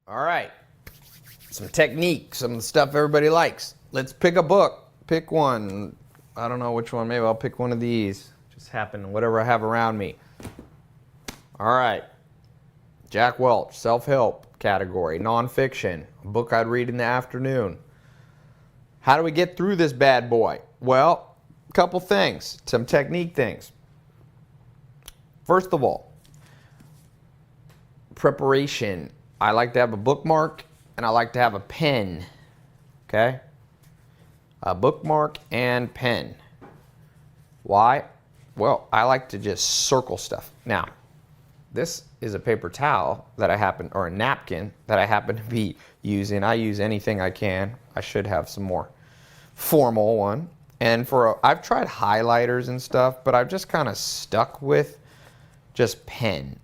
All right, some technique, some stuff everybody likes. Let's pick a book. Pick one. I don't know which one. Maybe I'll pick one of these. Just happen, whatever I have around me. All right. Jack Welch, self-help category, nonfiction, a book I'd read in the afternoon. How do we get through this bad boy? Well, a couple things, some technique things. First of all, preparation. I like to have a bookmark and I like to have a pen, okay? A bookmark and pen. Why? Well, I like to just circle stuff. Now, this is a paper towel that I happen, or a napkin that I happen to be using. I use anything I can. I should have some more formal one. And I've tried highlighters and stuff, but I've just kind of stuck with just pen.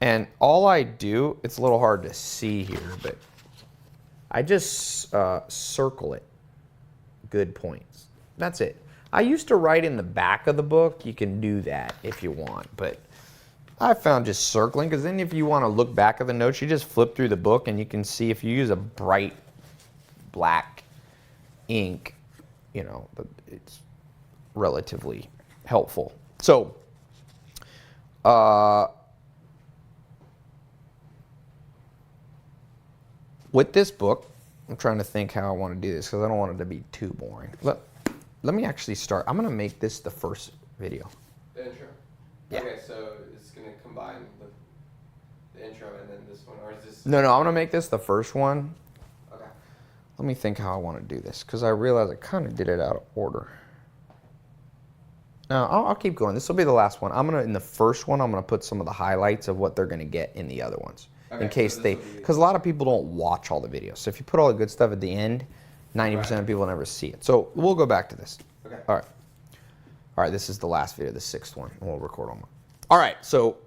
And all I do, it's a little hard to see here, but I just circle it. Good points. That's it. I used to write in the back of the book. You can do that if you want, but I found just circling, because then if you want to look back at the notes, you just flip through the book and you can see if you use a bright black ink, you know, it's relatively helpful. So, with this book, I'm trying to think how I want to do this because I don't want it to be too boring. Let me actually start. I'm going to make this the first video. The intro? Yeah. Okay, so it's going to combine the intro and then this one, or is this... No, I'm going to make this the first one. Okay. Let me think how I want to do this because I realized I kind of did it out of order. No, I'll keep going. This will be the last one. In the first one, I'm going to put some of the highlights of what they're going to get in the other ones. Okay, in case because a lot of people don't watch all the videos. So if you put all the good stuff at the end, 90% of people never see it. So we'll go back to this. Okay. All right, this is the last video, the sixth one, and we'll record on one. All right, so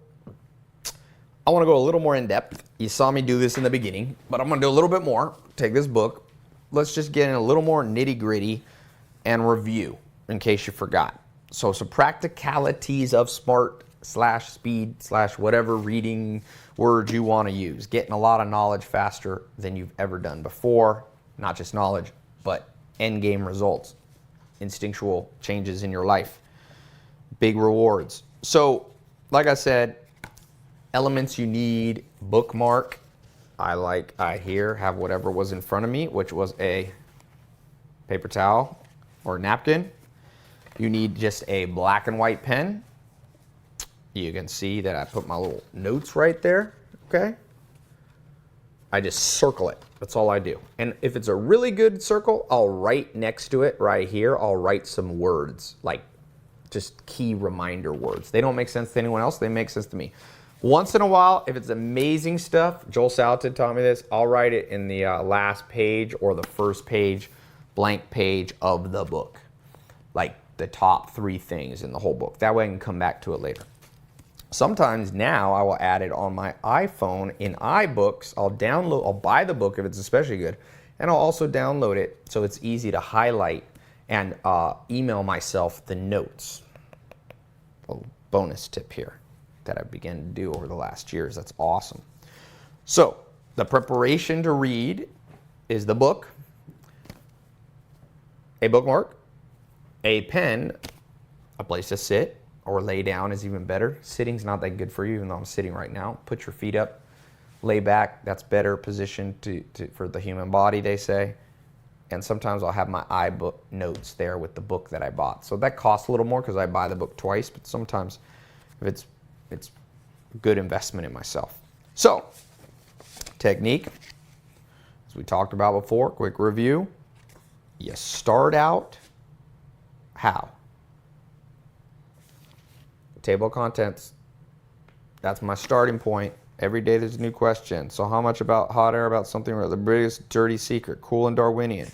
I want to go a little more in depth. You saw me do this in the beginning, but I'm going to do a little bit more. Take this book. Let's just get in a little more nitty gritty and review in case you forgot. So some practicalities of smart/speed/whatever reading words you want to use. Getting a lot of knowledge faster than you've ever done before. Not just knowledge, but end game results. Instinctual changes in your life. Big rewards. So, like I said, elements you need, bookmark. I here have whatever was in front of me, which was a paper towel or napkin. You need just a black and white pen. You can see that I put my little notes right there, okay? I just circle it. That's all I do. And if it's a really good circle, I'll write next to it right here. I'll write some words, like just key reminder words. They don't make sense to anyone else. They make sense to me. Once in a while, if it's amazing stuff, Joel Salatin taught me this, I'll write it in the last page or the first page, blank page of the book. Like the top 3 things in the whole book. That way I can come back to it later. Sometimes now I will add it on my iPhone in iBooks. I'll buy the book if it's especially good, and I'll also download it so it's easy to highlight and email myself the notes. A bonus tip here that I've begun to do over the last years. That's awesome. So the preparation to read is the book, a bookmark, a pen, a place to sit, or lay down is even better. Sitting's not that good for you, even though I'm sitting right now. Put your feet up, lay back. That's better position for the human body, they say. And sometimes I'll have my iBook notes there with the book that I bought. So that costs a little more because I buy the book twice, but sometimes if it's a good investment in myself. So, technique, as we talked about before, quick review. You start out how? Table of contents. That's my starting point. Every day there's a new question. So how much about hot air about something or the biggest dirty secret? Cool and Darwinian.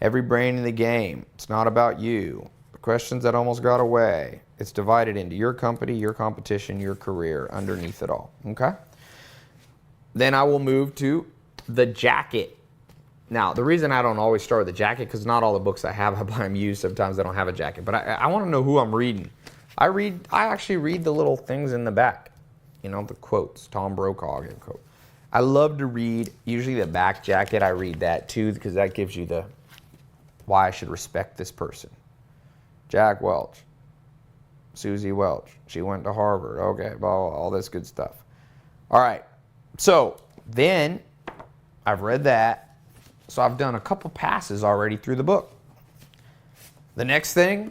Every brain in the game. It's not about you. The questions that almost got away. It's divided into your company, your competition, your career underneath it all. Okay? Then I will move to the jacket. Now, the reason I don't always start with the jacket, because not all the books I have, I buy them used. Sometimes they don't have a jacket. But I want to know who I'm reading. I actually read the little things in the back. You know, the quotes. Tom Brokaw quote. I love to read, usually the back jacket, I read that too, because that gives you the why I should respect this person. Jack Welch, Susie Welch, she went to Harvard, okay, blah, blah, all this good stuff. All right, so then I've read that, so I've done a couple passes already through the book. The next thing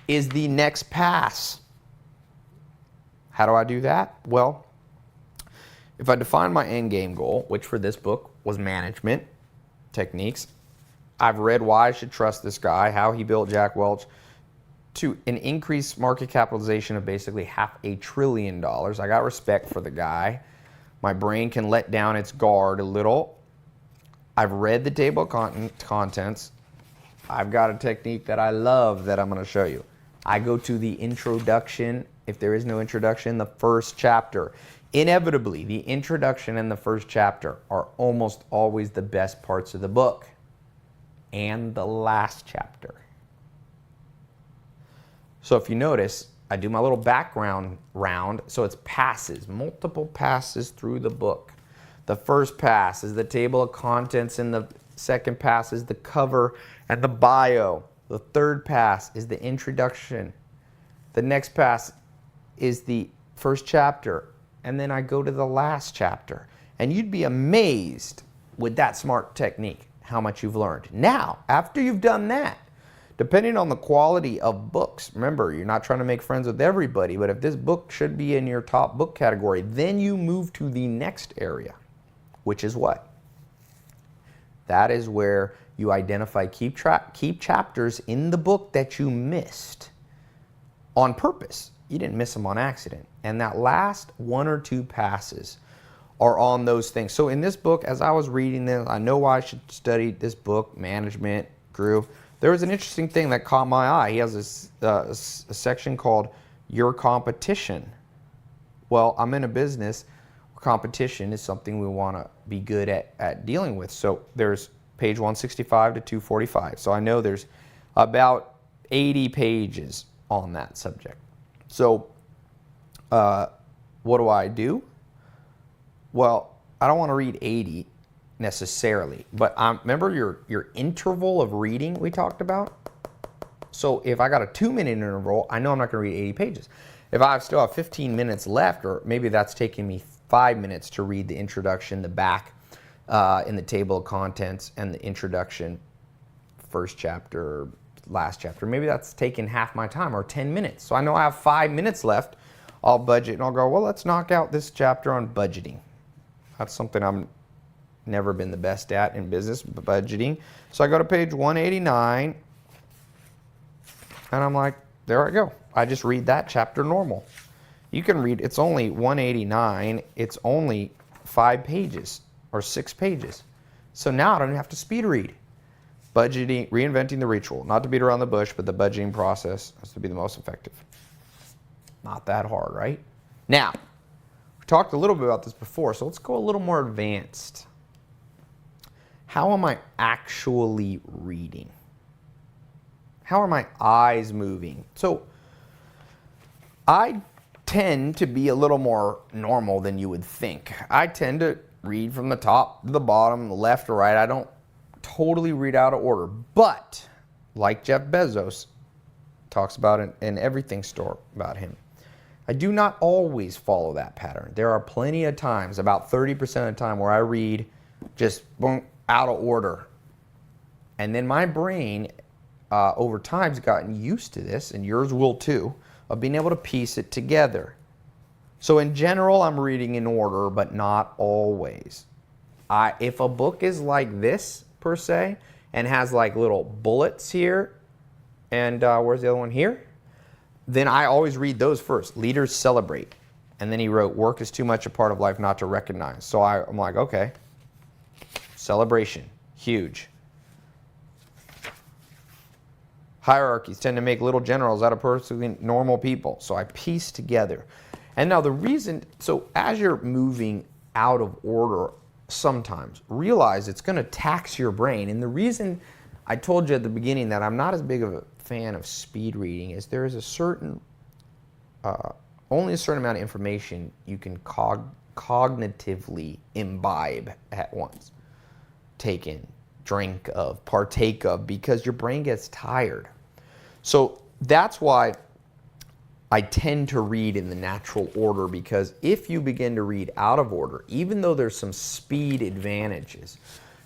is the next pass. How do I do that? Well, if I define my end game goal, which for this book was management techniques, I've read why I should trust this guy, how he built Jack Welch to an increased market capitalization of basically $500 billion. I got respect for the guy. My brain can let down its guard a little. I've read the table of contents. I've got a technique that I love that I'm going to show you. I go to the introduction. If there is no introduction, the first chapter. Inevitably, the introduction and the first chapter are almost always the best parts of the book. And the last chapter. So if you notice, I do my little background round, so it's passes, multiple passes through the book. The first pass is the table of contents, and the second pass is the cover and the bio. The third pass is the introduction. The next pass is the first chapter, and then I go to the last chapter. And you'd be amazed with that smart technique how much you've learned. Now, after you've done that, depending on the quality of books, remember, you're not trying to make friends with everybody, but if this book should be in your top book category, then you move to the next area, which is what? That is where you identify key chapters in the book that you missed on purpose. You didn't miss them on accident. And that last one or two passes are on those things. So in this book, as I was reading this, I know why I should study this book, Management, grew. There was an interesting thing that caught my eye. He has this a section called Your Competition. Well, I'm in a business where competition is something we want to be good at dealing with. So there's page 165 to 245. So I know there's about 80 pages on that subject. So what do? Well, I don't want to read 80 necessarily, but remember your interval of reading we talked about? So if I got a 2-minute interval, I know I'm not going to read 80 pages. If I still have 15 minutes left, or maybe that's taking me 5 minutes to read the introduction, the back in the table of contents, and the introduction, first chapter, last chapter, maybe that's taking half my time, or 10 minutes. So I know I have 5 minutes left. I'll budget and I'll go, well, let's knock out this chapter on budgeting. That's something I'm never been the best at in business, budgeting. So I go to page 189 and I'm like, there I go. I just read that chapter normal. You can read, it's only 189. It's only 5 pages or 6 pages. So now I don't have to speed read. Budgeting, reinventing the ritual. Not to beat around the bush, but the budgeting process has to be the most effective. Not that hard, right? Now, we talked a little bit about this before, so let's go a little more advanced. How am I actually reading? How are my eyes moving? So, I tend to be a little more normal than you would think. I tend to read from the top to the bottom, the left or right. I don't totally read out of order. But, like Jeff Bezos talks about in Everything Store about him, I do not always follow that pattern. There are plenty of times, about 30% of the time, where I read just boom, out of order. And then my brain, over time, has gotten used to this, and yours will too, of being able to piece it together. So in general, I'm reading in order, but not always. If a book is like this, per se, and has like little bullets here, and where's the other one here? Then I always read those first. Leaders celebrate. And then he wrote, work is too much a part of life not to recognize. So I'm like, okay, celebration, huge. Hierarchies tend to make little generals out of perfectly normal people. So I piece together. And now the reason, so as you're moving out of order sometimes, realize it's going to tax your brain. And the reason I told you at the beginning that I'm not as big of a fan of speed reading is there is a certain, only a certain amount of information you can cognitively imbibe at once. Take in, drink of, partake of, because your brain gets tired. So that's why I tend to read in the natural order, because if you begin to read out of order, even though there's some speed advantages,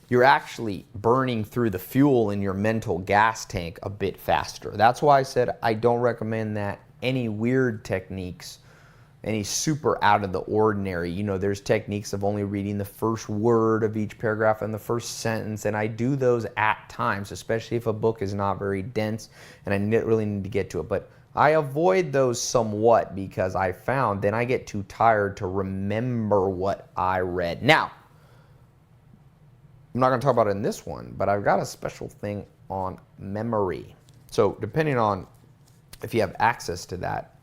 you're actually burning through the fuel in your mental gas tank a bit faster. That's why I said I don't recommend that any weird techniques, any super out of the ordinary. You know, there's techniques of only reading the first word of each paragraph and the first sentence, and I do those at times, especially if a book is not very dense and I really need to get to it. But I avoid those somewhat because I found then I get too tired to remember what I read. Now, I'm not going to talk about it in this one, but I've got a special thing on memory. So depending on if you have access to that,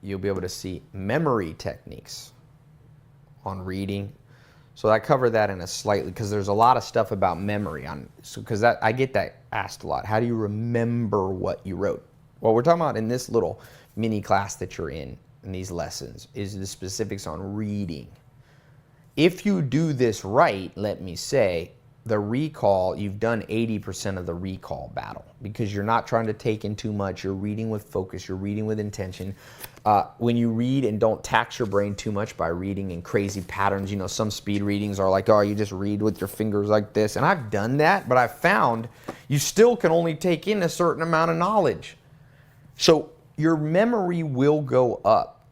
you'll be able to see memory techniques on reading. So I cover that in a slightly, because there's a lot of stuff about memory on, so because that I get that asked a lot. How do you remember what you wrote? What we're talking about in this little mini class that you're in these lessons is the specifics on reading. If you do this right, let me say, the recall, you've done 80% of the recall battle, because you're not trying to take in too much. You're reading with focus. You're reading with intention. When you read and don't tax your brain too much by reading in crazy patterns, you know, some speed readings are like, oh, you just read with your fingers like this. And I've done that, but I've found you still can only take in a certain amount of knowledge. So your memory will go up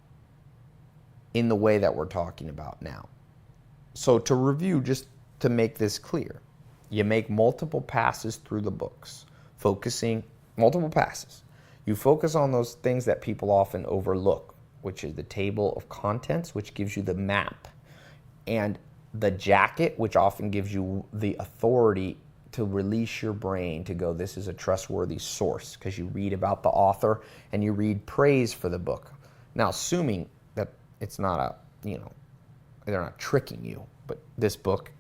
in the way that we're talking about now. So to review, just to make this clear, you make multiple passes through the books, focusing multiple passes. You focus on those things that people often overlook, which is the table of contents, which gives you the map, and the jacket, which often gives you the authority to release your brain to go, this is a trustworthy source, because you read about the author and you read praise for the book. Now, assuming that it's not a, you know, they're not tricking you, but this book,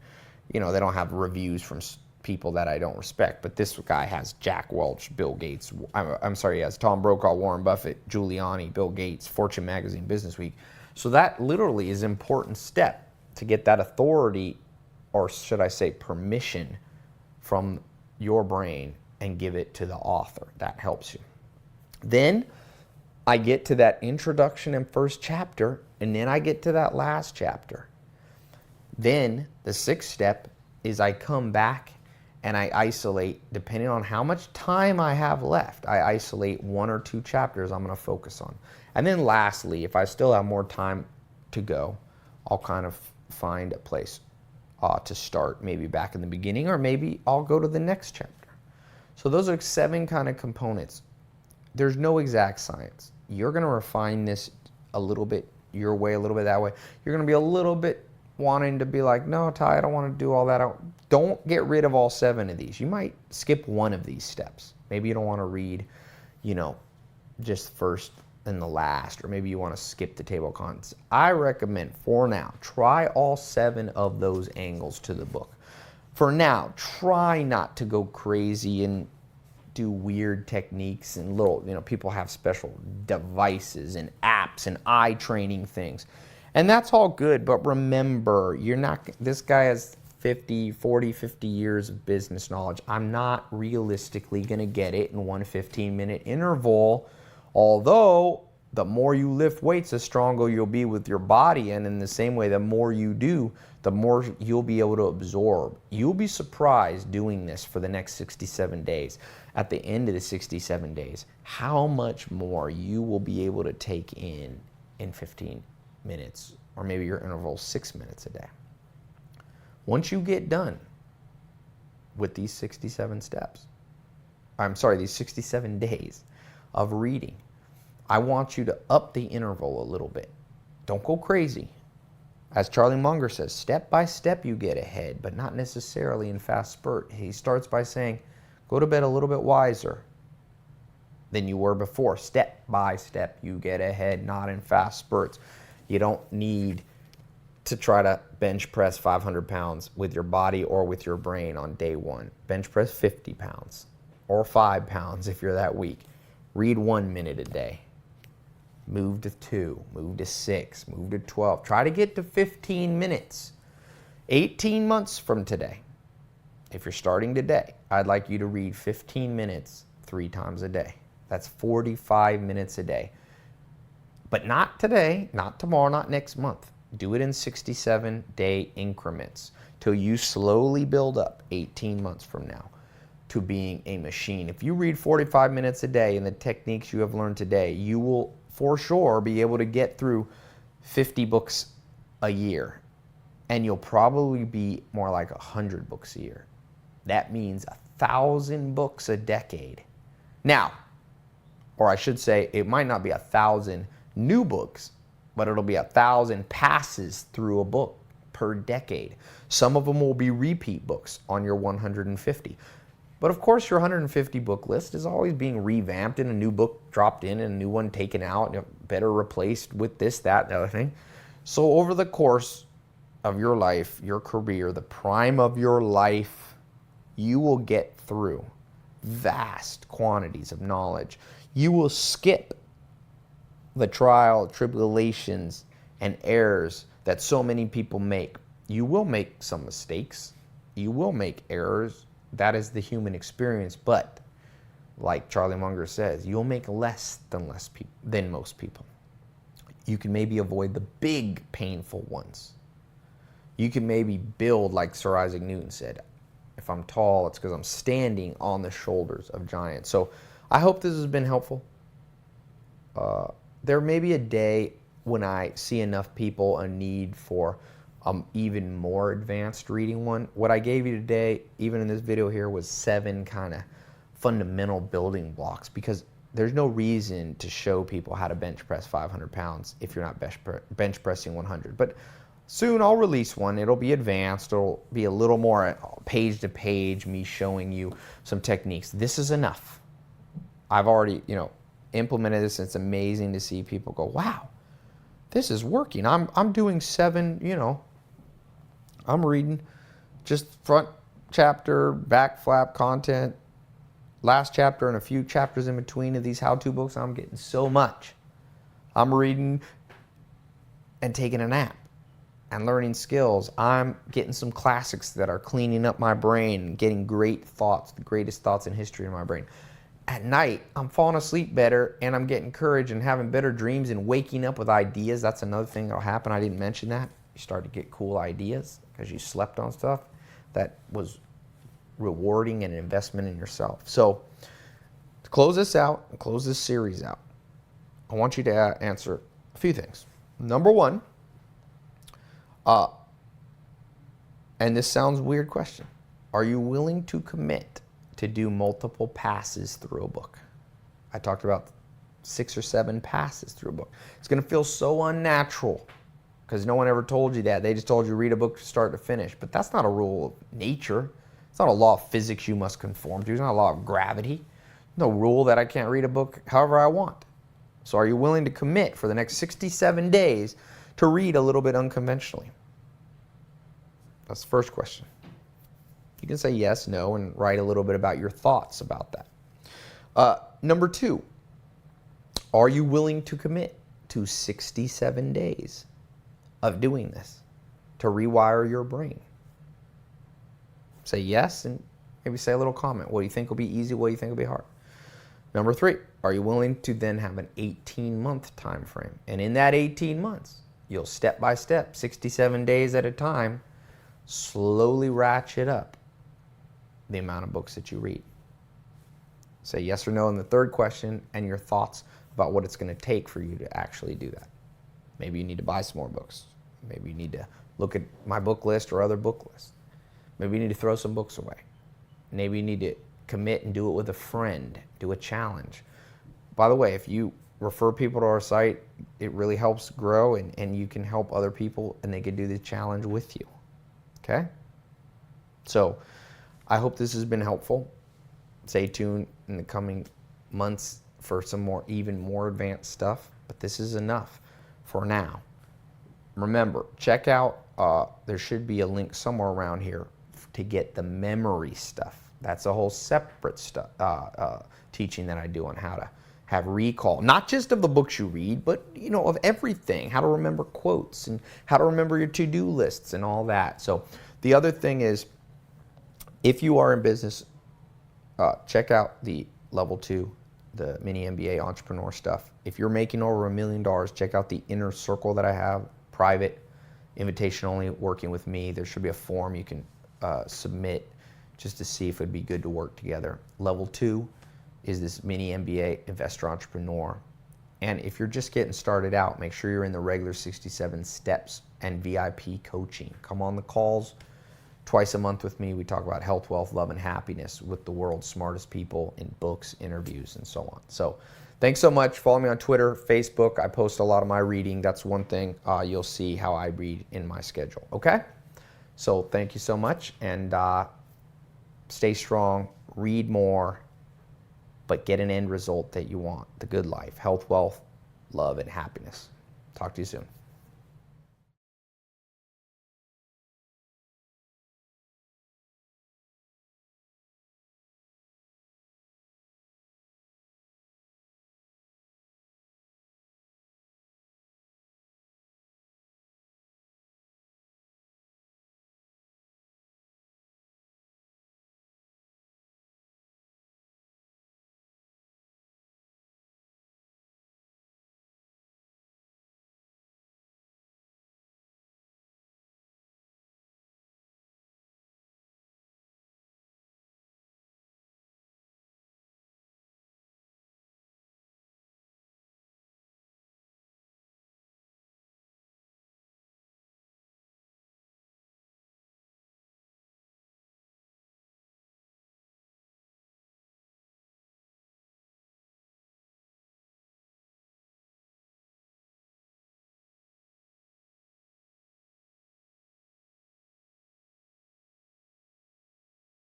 you know, they don't have reviews from people that I don't respect, but this guy has Jack Welch, Bill Gates, I'm sorry, he has Tom Brokaw, Warren Buffett, Giuliani, Bill Gates, Fortune Magazine, Business Week. So that literally is an important step to get that authority, or should I say permission, from your brain and give it to the author. That helps you. Then I get to that introduction and first chapter, and then I get to that last chapter. Then the sixth step is I come back and I isolate, depending on how much time I have left, I isolate one or two chapters I'm going to focus on. And then lastly, if I still have more time to go, I'll kind of find a place to start, maybe back in the beginning, or maybe I'll go to the next chapter. So those are 7 kind of components. There's no exact science. You're going to refine this a little bit your way, a little bit that way. You're going to be a little bit wanting to be like, no, Ty, I don't want to do all that. Don't get rid of all 7 of these. You might skip one of these steps. Maybe you don't want to read, you know, just first and the last, or maybe you want to skip the table of contents. I recommend, for now, try all 7 of those angles to the book. For now, try not to go crazy and do weird techniques and little, you know, people have special devices and apps and eye training things. And that's all good, but remember, you're not, this guy has 50 years of business knowledge. I'm not realistically going to get it in one 15-minute interval. Although, the more you lift weights, the stronger you'll be with your body. And in the same way, the more you do, the more you'll be able to absorb. You'll be surprised doing this for the next 67 days. At the end of the 67 days, how much more you will be able to take in 15 minutes, or maybe your interval 6 minutes a day. Once you get done with these 67 steps, these 67 days of reading, I want you to up the interval a little bit. Don't go crazy. As Charlie Munger says, step by step you get ahead, but not necessarily in fast spurt. He starts by saying, go to bed a little bit wiser than you were before. Step by step you get ahead, not in fast spurts. You don't need to try to bench press 500 pounds with your body or with your brain on day 1. Bench press 50 pounds or 5 pounds if you're that weak. Read 1 minute a day. Move to 2, move to 6, move to 12. Try to get to 15 minutes. 18 months from today, if you're starting today, I'd like you to read 15 minutes 3 times a day. That's 45 minutes a day. But not today, not tomorrow, not next month. Do it in 67-day increments till you slowly build up 18 months from now to being a machine. If you read 45 minutes a day in the techniques you have learned today, you will for sure be able to get through 50 books a year. And you'll probably be more like 100 books a year. That means 1,000 books a decade. Now, or I should say, it might not be 1,000 new books, but it'll be 1,000 passes through a book per decade. Some of them will be repeat books on your 150. But of course, your 150 book list is always being revamped and a new book dropped in and a new one taken out, better replaced with this, that, the other thing. So over the course of your life, your career, the prime of your life, you will get through vast quantities of knowledge. You will skip the trial, tribulations, and errors that so many people make. You will make some mistakes. You will make errors. That is the human experience. But like Charlie Munger says, you'll make less than most people. You can maybe avoid the big painful ones. You can maybe build, like Sir Isaac Newton said, if I'm tall, it's because I'm standing on the shoulders of giants. So I hope this has been helpful. There may be a day when I see enough people a need for even more advanced reading one. What I gave you today, even in this video here, was 7 kind of fundamental building blocks, because there's no reason to show people how to bench press 500 pounds if you're not bench pressing 100. But soon I'll release one. It'll be advanced. It'll be a little more page to page, me showing you some techniques. This is enough. I've already, implemented this. It's amazing to see people go, wow, this is working. I'm doing 7, I'm reading just front chapter, back flap content, last chapter and a few chapters in between of these how-to books. I'm getting so much. I'm reading and taking a nap and learning skills. I'm getting some classics that are cleaning up my brain, getting great thoughts, the greatest thoughts in history in my brain. At night, I'm falling asleep better, and I'm getting courage and having better dreams and waking up with ideas. That's another thing that'll happen. I didn't mention that. You start to get cool ideas because you slept on stuff that was rewarding and an investment in yourself. So to close this out and close this series out, I want you to answer a few things. Number one, and this sounds a weird question, are you willing to commit to do multiple passes through a book? I talked about 6 or 7 passes through a book. It's going to feel so unnatural because no one ever told you that. They just told you read a book from start to finish. But that's not a rule of nature. It's not a law of physics you must conform to. It's not a law of gravity. No rule that I can't read a book however I want. So are you willing to commit for the next 67 days to read a little bit unconventionally? That's the first question. You can say yes, no, and write a little bit about your thoughts about that. Number 2, are you willing to commit to 67 days of doing this to rewire your brain? Say yes, and maybe say a little comment. What do you think will be easy? What do you think will be hard? Number 3, are you willing to then have an 18-month time frame? And in that 18 months, you'll step by step, 67 days at a time, slowly ratchet up the amount of books that you read. Say yes or no in the third question, and your thoughts about what it's going to take for you to actually do that. Maybe you need to buy some more books. Maybe you need to look at my book list or other book lists. Maybe you need to throw some books away. Maybe you need to commit and do it with a friend, do a challenge. By the way, if you refer people to our site, it really helps grow, and you can help other people, and they can do the challenge with you. Okay? So I hope this has been helpful. Stay tuned in the coming months for some more, even more advanced stuff, but this is enough for now. Remember, check out, there should be a link somewhere around here to get the memory stuff. That's a whole separate teaching that I do on how have recall, not just of the books you read, but of everything. How to remember quotes and how to remember your to-do lists and all that. So the other thing is, if you are in business, check out the level 2, the mini MBA entrepreneur stuff. If you're making over $1 million, check out the inner circle that I have, private, invitation only, working with me. There should be a form you can submit just to see if it'd be good to work together. Level 2 is this mini MBA investor entrepreneur. And if you're just getting started out, make sure you're in the regular 67 steps and VIP coaching. Come on the calls twice a month with me. We talk about health, wealth, love, and happiness with the world's smartest people in books, interviews, and so on. So thanks so much. Follow me on Twitter, Facebook. I post a lot of my reading. That's one thing you'll see how I read in my schedule. Okay? So thank you so much, and stay strong, read more, but get an end result that you want, the good life, health, wealth, love, and happiness. Talk to you soon.